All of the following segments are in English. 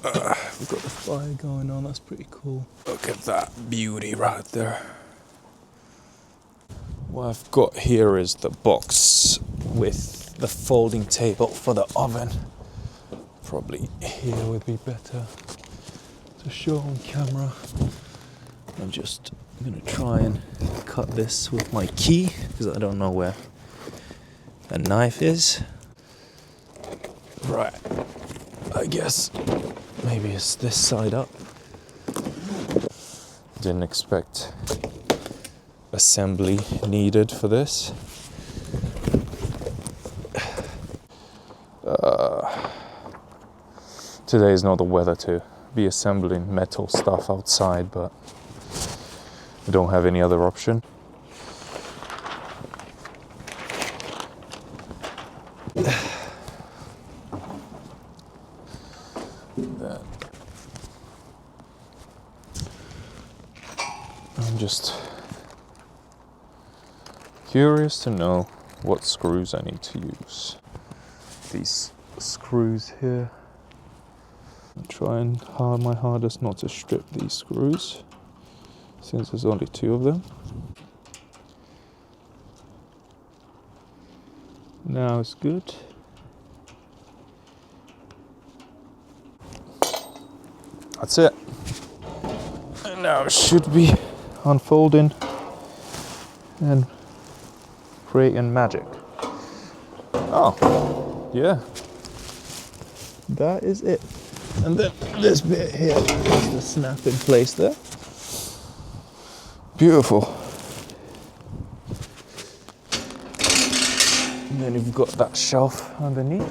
We've got the fire going on, that's pretty cool. Look at that beauty right there. What I've got here is the box with the folding table for the oven. Probably here would be better to show on camera. I'm just gonna try and cut this with my key because I don't know where a knife is. Right, I guess maybe it's this side up. Didn't expect assembly needed for this. Today is not the weather to be assembling metal stuff outside, but I don't have any other option. I'm just curious to know what screws I need to use. These screws here. I'm trying my hardest not to strip these screws, since there's only 2 of them. Now it's good. That's it. And now it should be unfolding and creating magic. Oh, yeah. That is it. And then this bit here is the snap in place there. Beautiful. And then you've got that shelf underneath.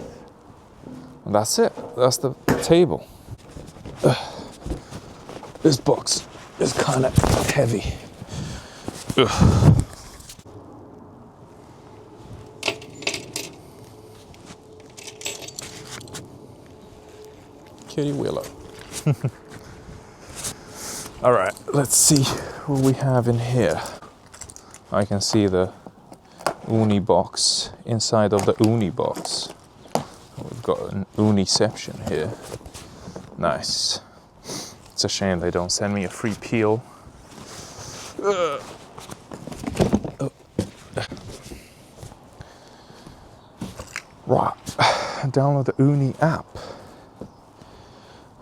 And that's it. That's the table. This box is kind of heavy. Kitty Willow. All right, let's see what we have in here. I can see the Ooni box inside of the Ooni box. We've got an Ooniception here. Nice. It's a shame they don't send me a free peel. Right, download the Ooni app.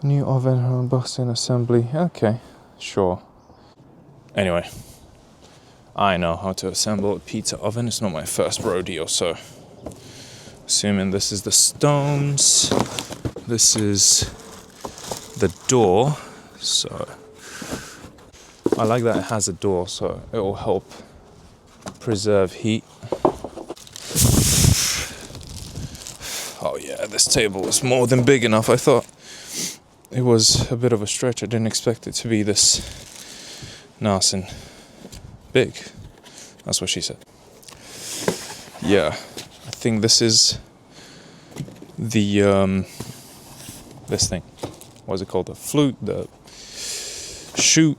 New oven unboxing assembly. Okay, sure. Anyway, I know how to assemble a pizza oven. It's not my first rodeo, so assuming this is the stones, this is the door. So I like that it has a door, so it will help preserve heat. Oh yeah, this table is more than big enough. I thought it was a bit of a stretch. I didn't expect it to be this nice and big. That's what she said. Yeah, I think this is the this thing. What's it called? The flute, the chute.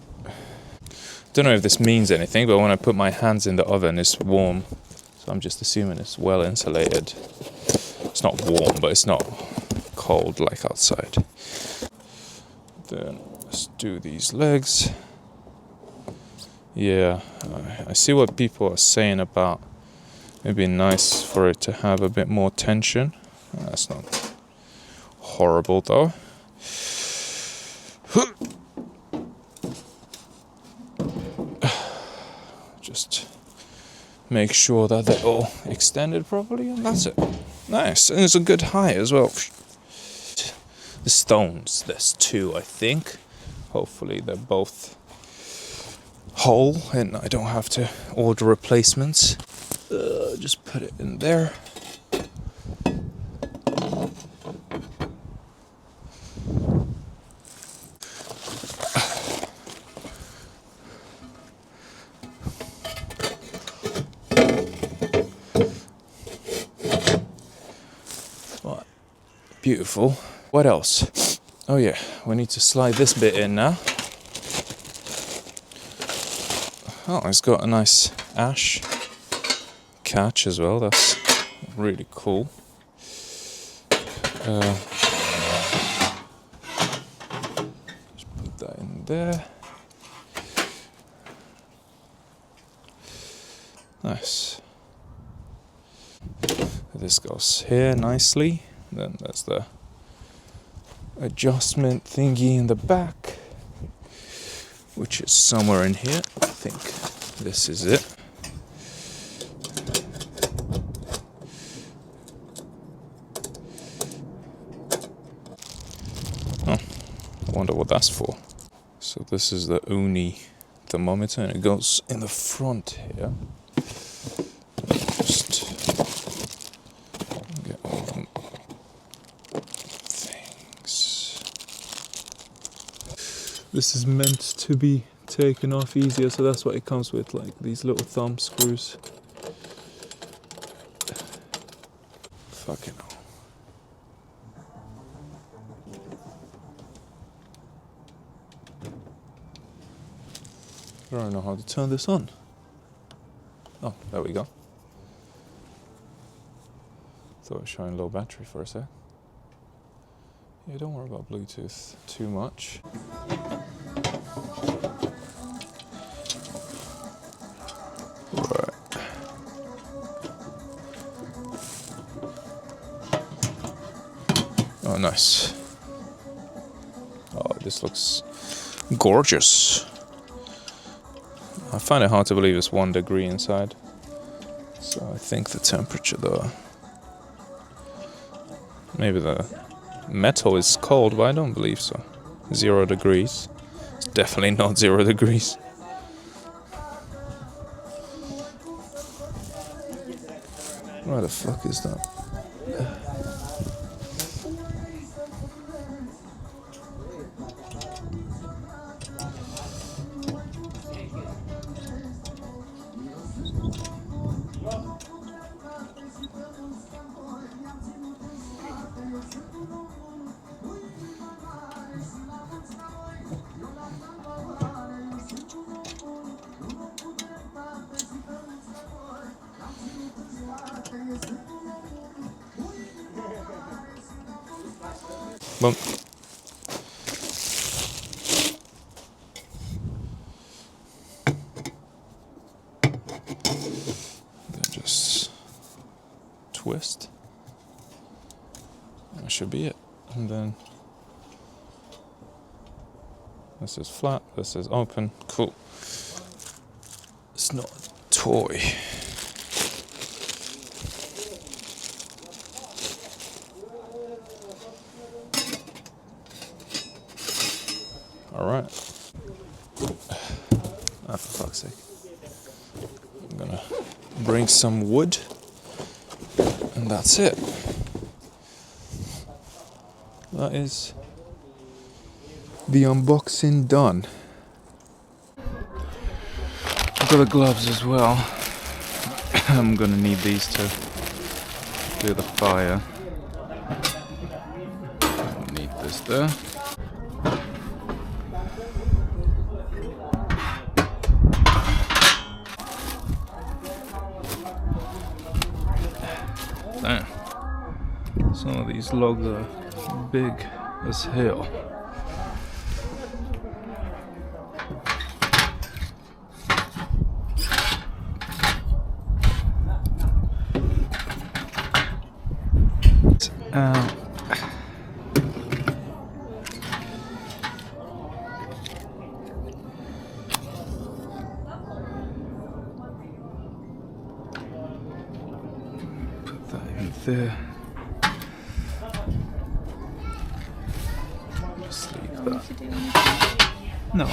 Don't know if this means anything, but when I put my hands in the oven, it's warm. So I'm just assuming it's well insulated. It's not warm, but it's not cold like outside. Then let's do these legs. Yeah, I see what people are saying about it'd be nice for it to have a bit more tension. That's not horrible though. Just make sure that they're all extended properly, and that's it. Nice, and it's a good height as well. The stones, there's 2 I think. Hopefully they're both whole and I don't have to order replacements. Just put it in there. Right. Beautiful. What else? Oh yeah, we need to slide this bit in now. Oh, it's got a nice ash catch as well. That's really cool. in there. Nice. This goes here nicely. Then there's the adjustment thingy in the back, which is somewhere in here. I think this is it. Oh, I wonder what that's for. So this is the Ooni thermometer, and it goes in the front here. Just get all the things. This is meant to be taken off easier, so that's why it comes with like these little thumb screws. Fucking hell. I don't know how to turn this on. Oh, there we go. Thought it was showing low battery for a sec. Yeah, don't worry about Bluetooth too much. Right. Oh, nice. Oh, this looks gorgeous. I find it hard to believe it's 1 degree inside. So I think the temperature though, maybe the metal is cold, but I don't believe so. 0 degrees. It's definitely not 0 degrees. Where the fuck is that? Boom. Then just twist. That should be it. And then this is flat, this is open. Cool. It's not a toy. Alright. Ah, for fuck's sake. I'm gonna bring some wood, and that's it. That is the unboxing done. I've got the gloves as well. I'm gonna need these to do the fire. I'll need this there. Damn. Some of these logs are big as hell. Put that in there. Just leave that. No.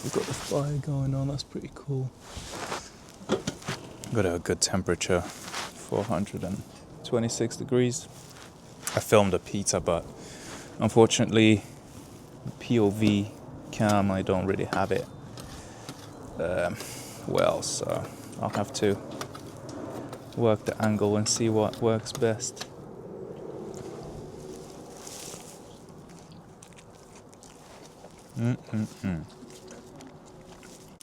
We've got the fire going on, that's pretty cool. Got a good temperature, 426 degrees. I filmed a pizza, but unfortunately, POV cam, I don't really have it well, so I'll have to work the angle and see what works best.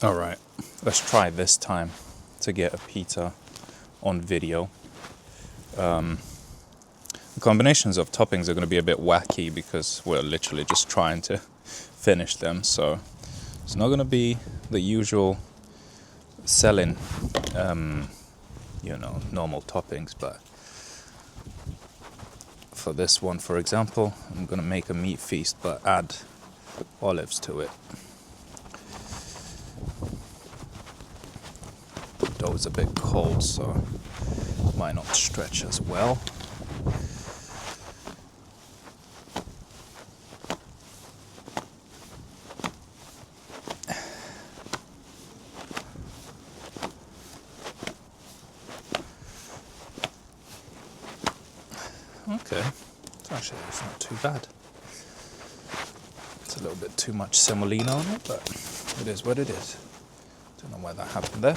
Alright, let's try this time to get a pizza on video. The combinations of toppings are going to be a bit wacky because we're literally just trying to finish them, so it's not going to be the usual selling, normal toppings, but for this one, for example, I'm going to make a meat feast but add olives to it. Dough is a bit cold, so might not stretch as well. Okay, actually it's not too bad. It's a little bit too much semolina on it, but it is what it is. Don't know why that happened there.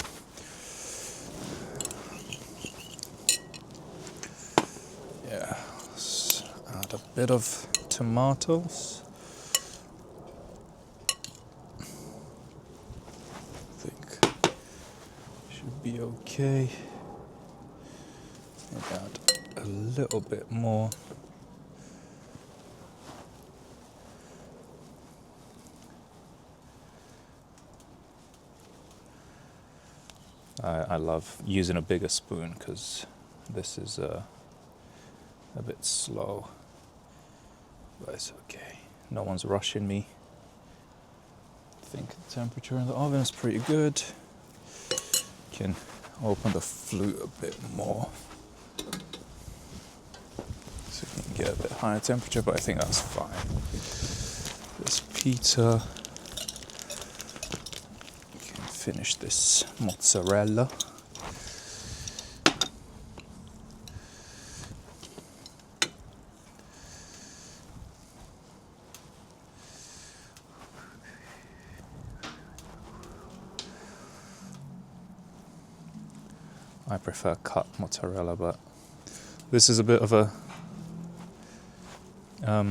Yeah, let's add a bit of tomatoes. I think should be okay. Maybe add a little bit more. I love using a bigger spoon because this is a bit slow, but it's okay. No one's rushing me. I think the temperature in the oven is pretty good. Can open the flute a bit more so you can get a bit higher temperature, but I think that's fine. This pizza. Finish this mozzarella. I prefer cut mozzarella, but this is a bit of a I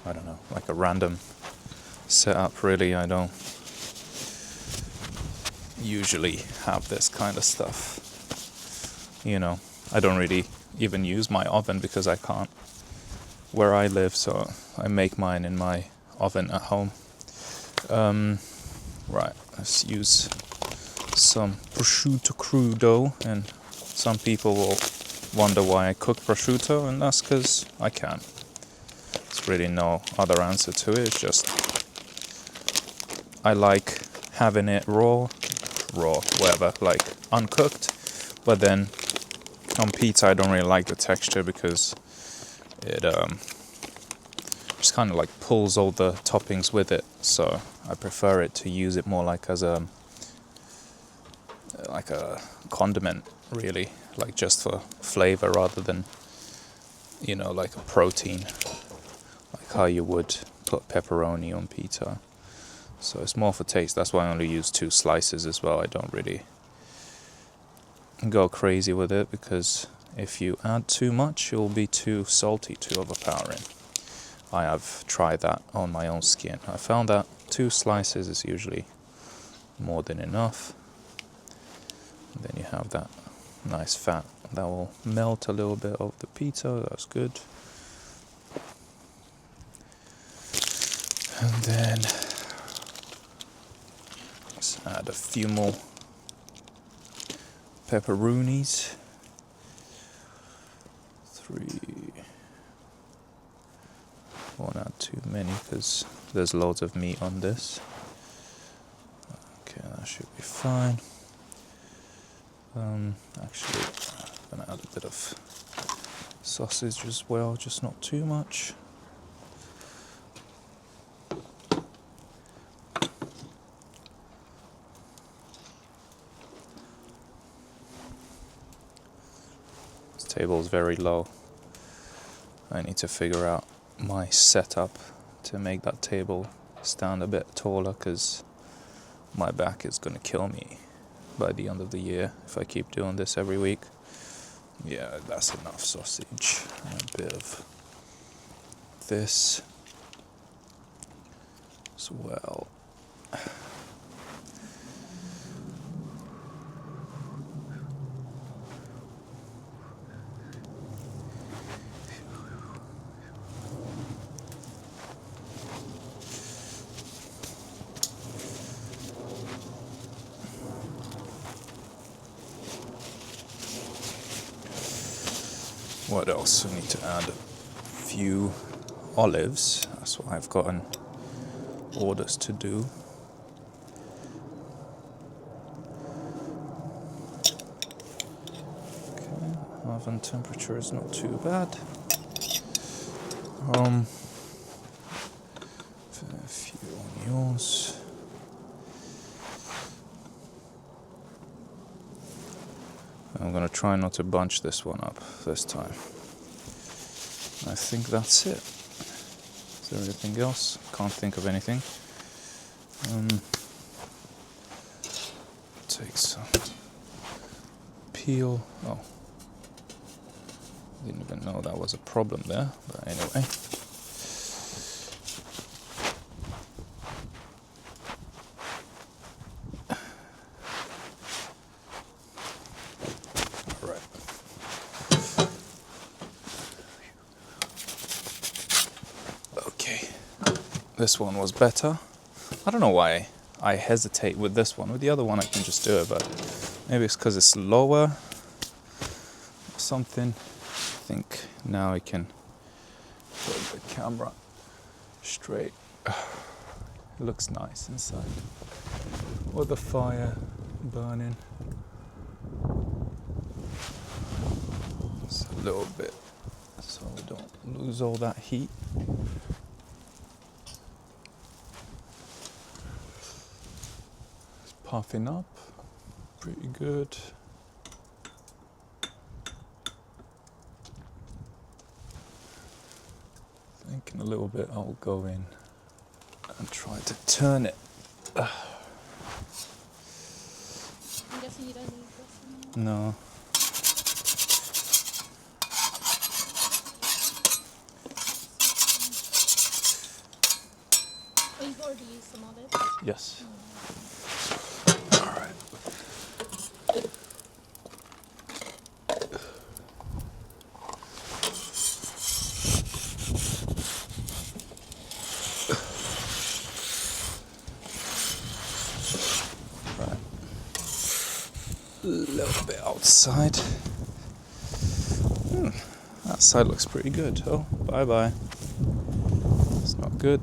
don't know, like a random setup really. I don't usually have this kind of stuff. I don't really even use my oven because I can't where I live, so I make mine in my oven at home. Right, let's use some prosciutto crudo, and some people will wonder why I cook prosciutto, and that's because I can. There's really no other answer to it. It's just I like having it raw, whatever, like uncooked. But then on pizza, I don't really like the texture because it just kind of like pulls all the toppings with it. So I prefer it to use it more like as a condiment, really, like just for flavor rather than like a protein, like how you would put pepperoni on pizza. So it's more for taste. That's why I only use 2 slices as well. I don't really go crazy with it because if you add too much, it will be too salty, too overpowering. I have tried that on my own skin. I found that 2 slices is usually more than enough. And then you have that nice fat that will melt a little bit of the pizza. That's good. And then let's add a few more pepperonis. 3. Won't add too many because there's loads of meat on this. Okay, that should be fine. Actually, I'm gonna add a bit of sausage as well, just not too much. This table is very low. I need to figure out my setup to make that table stand a bit taller because my back is gonna kill me by the end of the year if I keep doing this every week. Yeah, that's enough sausage. And a bit of this. as well. What else? I need to add a few olives. That's what I've gotten orders to do. Okay, oven temperature is not too bad. A few onions. I'm gonna try not to bunch this one up this time. I think that's it. Is there anything else? Can't think of anything. Take some peel. Oh, didn't even know that was a problem there, but anyway. This one was better. I don't know why I hesitate with this one. With the other one I can just do it, but maybe it's because it's lower or something. I think now I can put the camera straight. It looks nice inside with the fire burning. It's a little bit so we don't lose all that heat. Puffing up, pretty good. Thinking a little bit, I'll go in and try to turn it. I'm guessing you don't need this anymore? No. Oh, you've already used some of it? Yes. A little bit outside. That side looks pretty good. Oh, bye-bye. It's not good.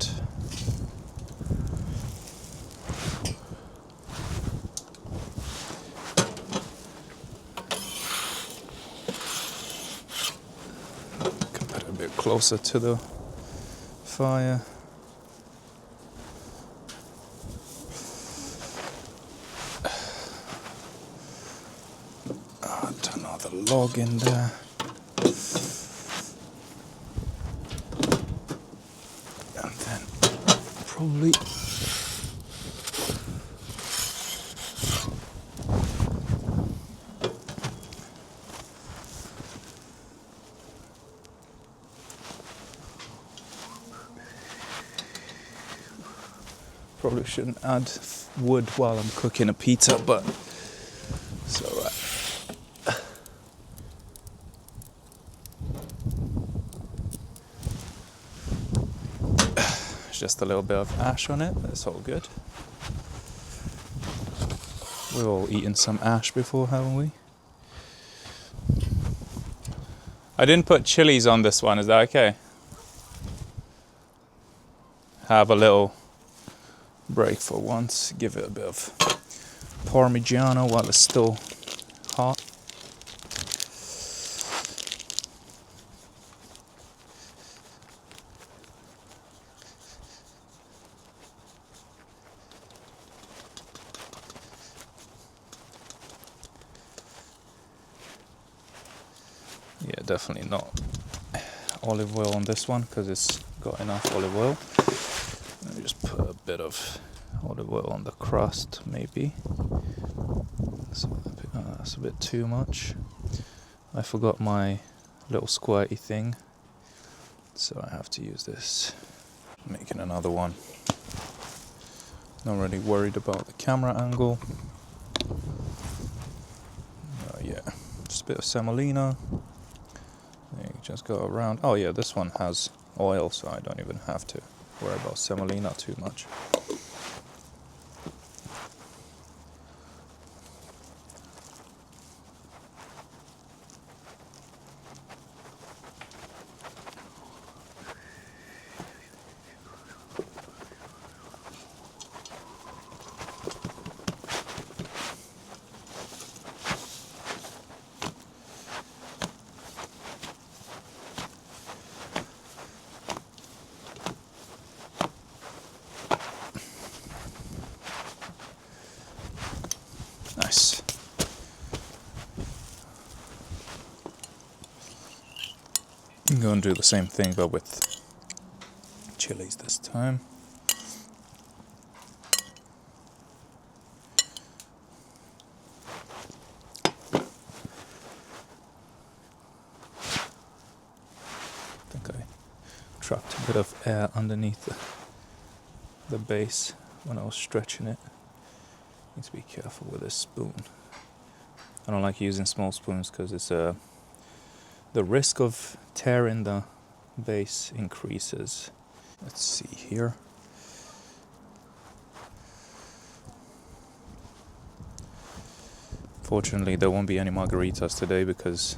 Can put it a bit closer to the fire. Another log in there. And then probably shouldn't add wood while I'm cooking a pizza, but it's alright. Just a little bit of ash on it, that's all good. We've all eaten some ash before, haven't we? I didn't put chilies on this one, is that okay? Have a little break for once, give it a bit of Parmigiano while it's still hot. Yeah, definitely not olive oil on this one because it's got enough olive oil. Let me just put a bit of olive oil on the crust, maybe. That's a bit too much. I forgot my little squirty thing, so I have to use this. Making another one. Not really worried about the camera angle. Yeah, just a bit of semolina. You just go around. Oh yeah, this one has oil, so I don't even have to worry about semolina too much. Nice. I'm going to do the same thing, but with chilies this time. I think I trapped a bit of air underneath the base when I was stretching it. Need to be careful with this spoon. I don't like using small spoons because it's the risk of tearing the base increases. Let's see here. Fortunately, there won't be any margaritas today because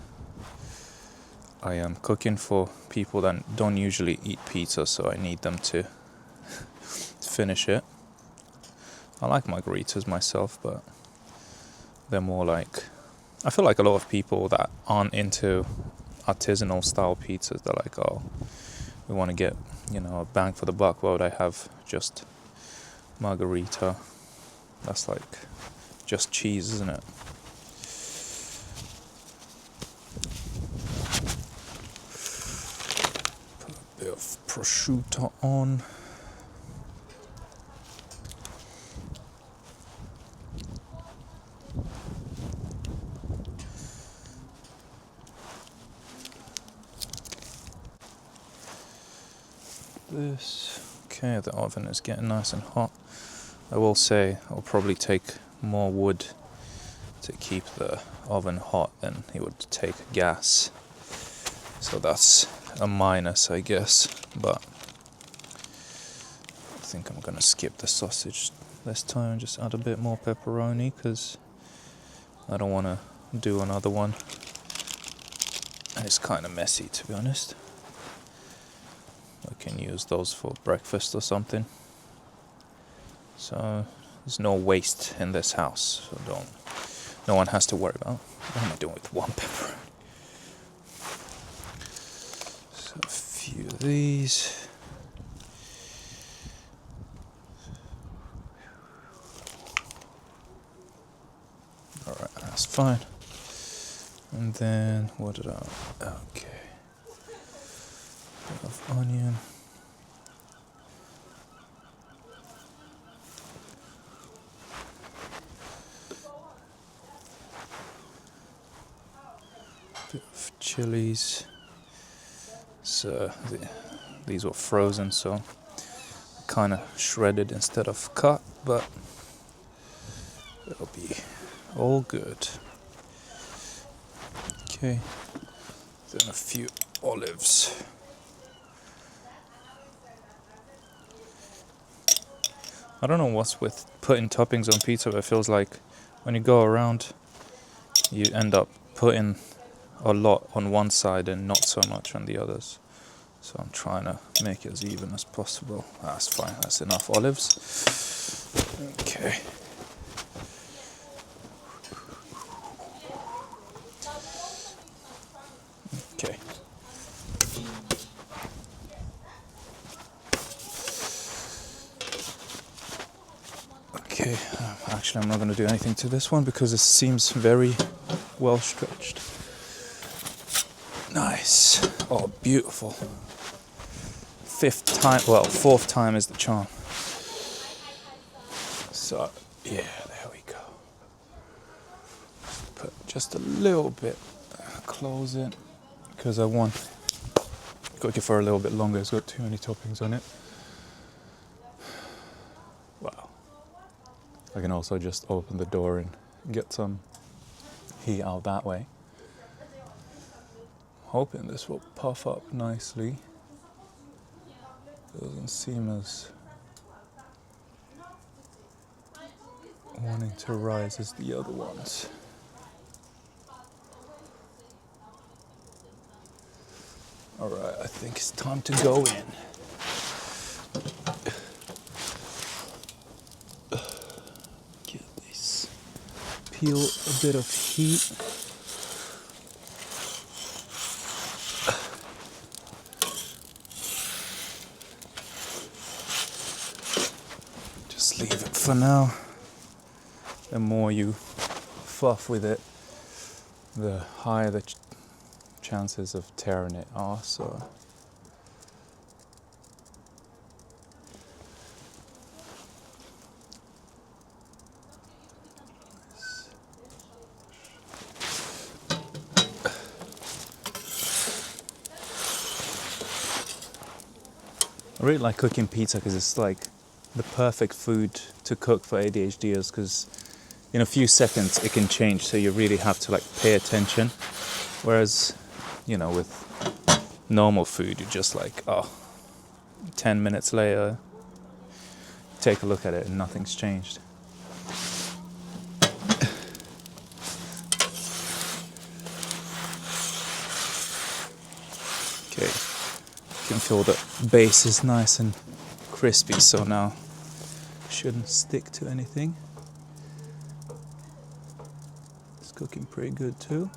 I am cooking for people that don't usually eat pizza, so I need them to finish it. I like margaritas myself, but they're more like... I feel like a lot of people that aren't into artisanal style pizzas, they're like, oh, we want to get, a bang for the buck. Why would I have just margarita? That's like just cheese, isn't it? Put a bit of prosciutto on. This. Okay, the oven is getting nice and hot. I will say I'll probably take more wood to keep the oven hot than it would take gas. So that's a minus, I guess. But I think I'm gonna skip the sausage this time and just add a bit more pepperoni because I don't want to do another one. And it's kind of messy, to be honest. I can use those for breakfast or something. So there's no waste in this house. So no one has to worry about what am I doing with one pepper. So a few of these. Alright, that's fine. And then what did I... Okay. Bit of onion. Bit of chilies. So these were frozen, so kind of shredded instead of cut, but it'll be all good. Okay. Then a few olives. I don't know what's with putting toppings on pizza, but it feels like when you go around, you end up putting a lot on one side and not so much on the others. So I'm trying to make it as even as possible. That's fine, that's enough olives. Okay. Okay. Okay, actually I'm not going to do anything to this one because it seems very well stretched. Nice. Oh, beautiful. Fourth time is the charm. So, yeah, there we go. Put just a little bit, close it, because I want, cook it for a little bit longer. It's got too many toppings on it. Wow. I can also just open the door and get some heat out that way. Hoping this will puff up nicely. Doesn't seem as wanting to rise as the other ones. Alright, I think it's time to go in. Get this. Peel a bit of heat. Just leave it for now. The more you fluff with it, the higher the chances of tearing it are, so I really like cooking pizza because it's like the perfect food to cook for ADHDers, because in a few seconds it can change, so you really have to like pay attention. Whereas, you know, with normal food, you're just like, 10 minutes later, take a look at it and nothing's changed. Okay, you can feel the base is nice and crispy, so now shouldn't stick to anything. It's cooking pretty good too.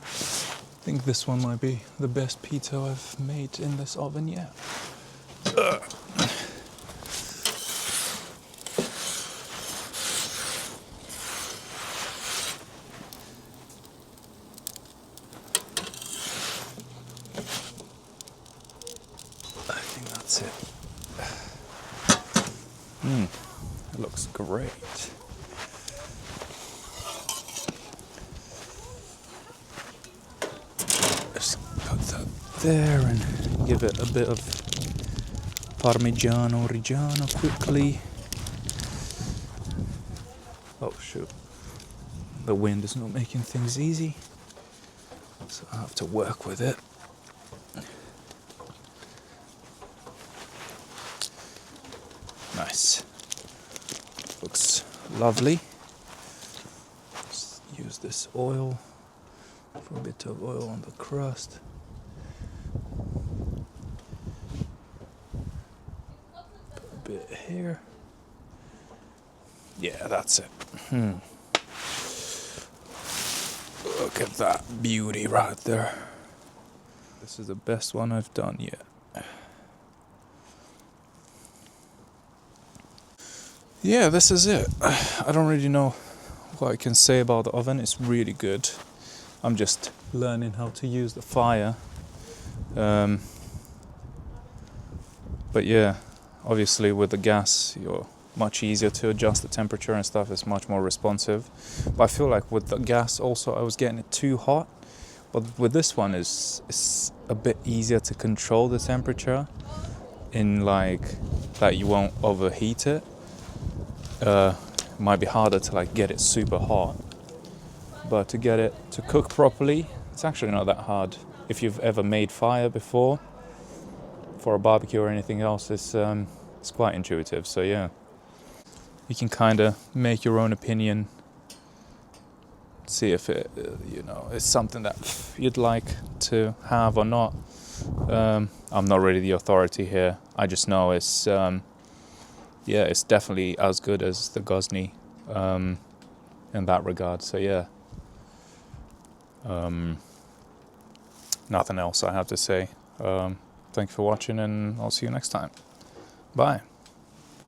I think this one might be the best pizza I've made in this oven yet. I think that's it. It looks great. Just put that there and give it a bit of Parmigiano Reggiano quickly. Oh shoot. The wind is not making things easy, so I have to work with it. Nice. Looks lovely. Just use this oil for a bit of oil on the crust. Put a bit here. Yeah, that's it. Look at that beauty right there. This is the best one I've done yet. Yeah, this is it. I don't really know what I can say about the oven. It's really good. I'm just learning how to use the fire. But yeah, obviously with the gas, you're much easier to adjust the temperature and stuff. It's much more responsive. But I feel like with the gas also, I was getting it too hot. But with this one, it's a bit easier to control the temperature in like that you won't overheat it. Might be harder to like get it super hot, but to get it to cook properly, it's actually not that hard. If you've ever made fire before for a barbecue or anything else, it's quite intuitive. So yeah, you can kind of make your own opinion, see if it is something that you'd like to have or not. I'm not really the authority here. I just know it's it's definitely as good as the Gosney in that regard. So yeah, nothing else I have to say. Thank you for watching, and I'll see you next time. Bye.